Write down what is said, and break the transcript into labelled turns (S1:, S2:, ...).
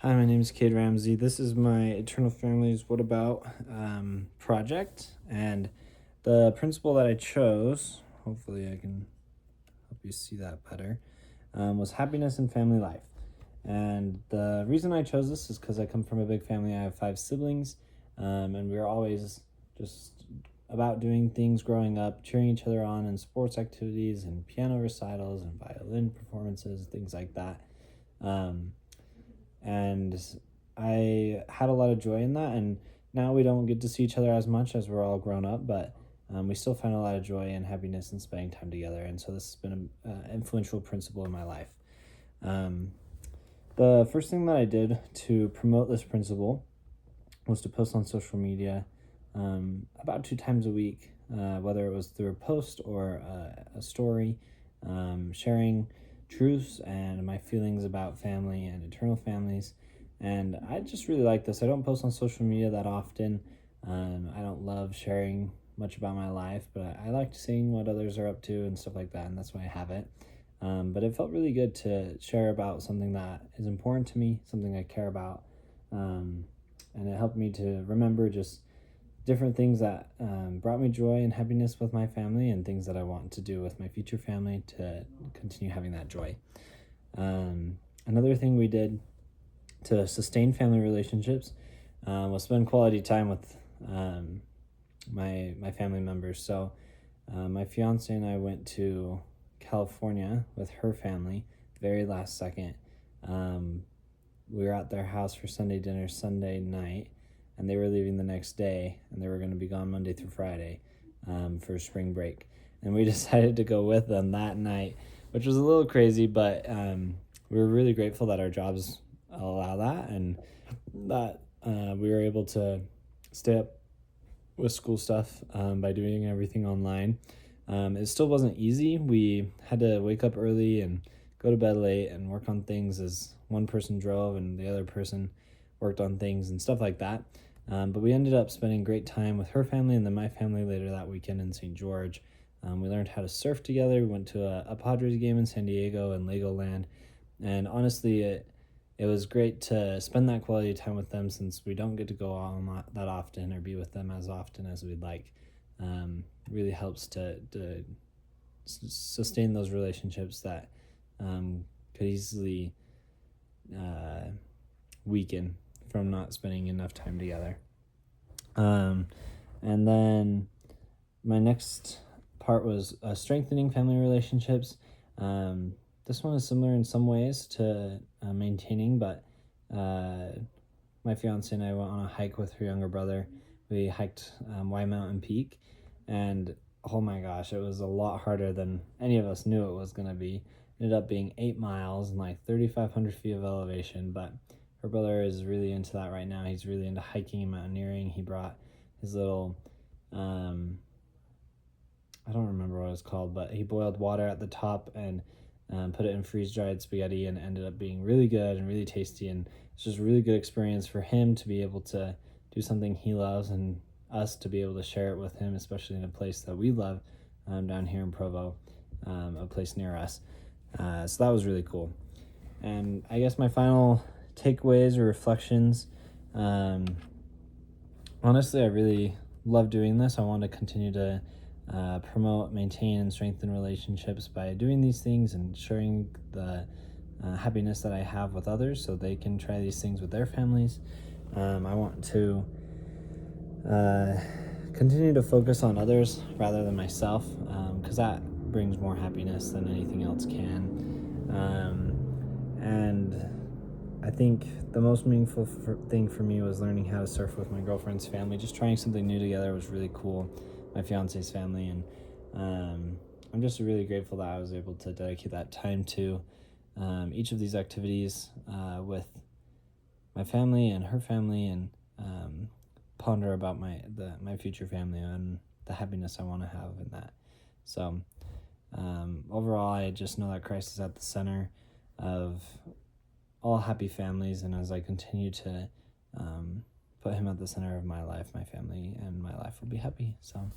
S1: Hi, my name is Cade Ramsey. This is my Eternal Families What About project. And the principle that I chose, hopefully I can help you see that better, was happiness in family life. And the reason I chose this is because I come from a big family. I have 5 siblings, and we were always just about doing things growing up, cheering each other on in sports activities and piano recitals and violin performances, things like that. Um, and I had a lot of joy in that. And now we don't get to see each other as much as we're all grown up, but we still find a lot of joy and happiness in spending time together. And so this has been an influential principle in my life. Um, the first thing that I did to promote this principle was to post on social media about 2 times a week, whether it was through a post or a story, sharing truths and my feelings about family and eternal families. And I just really like this. I don't post on social media that often. I don't love sharing much about my life, but I like seeing what others are up to and stuff like that, and that's why I have it. But it felt really good to share about something that is important to me, something I care about. And it helped me to remember just different things that brought me joy and happiness with my family, and things that I want to do with my future family to continue having that joy. Another thing we did to sustain family relationships was spend quality time with my family members. So my fiance and I went to California with her family very last second. We were at their house for Sunday dinner Sunday night, and they were leaving the next day, and they were going to be gone Monday through Friday for spring break. And we decided to go with them that night, which was a little crazy, but we were really grateful that our jobs allow that, and that we were able to stay up with school stuff by doing everything online. It still wasn't easy. We had to wake up early and go to bed late and work on things as one person drove and the other person worked on things and stuff like that. But we ended up spending great time with her family and then my family later that weekend in St. George. We learned how to surf together. We went to a Padres game in San Diego and Legoland. And honestly, it was great to spend that quality time with them, since we don't get to go on that often or be with them as often as we'd like. Really helps to sustain those relationships that could easily weaken from not spending enough time together. And then my next part was strengthening family relationships. This one is similar in some ways to maintaining, but my fiance and I went on a hike with her younger brother. We hiked Y Mountain Peak, and oh my gosh, it was a lot harder than any of us knew it was going to be. It ended up being 8 miles and like 3,500 feet of elevation, but her brother is really into that right now. He's really into hiking and mountaineering. He brought his little, I don't remember what it was called, but he boiled water at the top and put it in freeze-dried spaghetti, and ended up being really good and really tasty. And it's just a really good experience for him to be able to do something he loves, and us to be able to share it with him, especially in a place that we love down here in Provo, a place near us. So that was really cool. And I guess my final takeaways or reflections, honestly, I really love doing this. I want to continue to promote, maintain, and strengthen relationships by doing these things and sharing the happiness that I have with others, so they can try these things with their families. I want to continue to focus on others rather than myself, because that brings more happiness than anything else can. And I think the most meaningful thing for me was learning how to surf with my girlfriend's family. Just trying something new together was really cool. My fiance's family, and I'm just really grateful that I was able to dedicate that time to each of these activities with my family and her family, and ponder about my future family and the happiness I want to have in that. So overall, I just know that Christ is at the center of all happy families, and as I continue to put him at the center of my life, my family and my life will be happy. So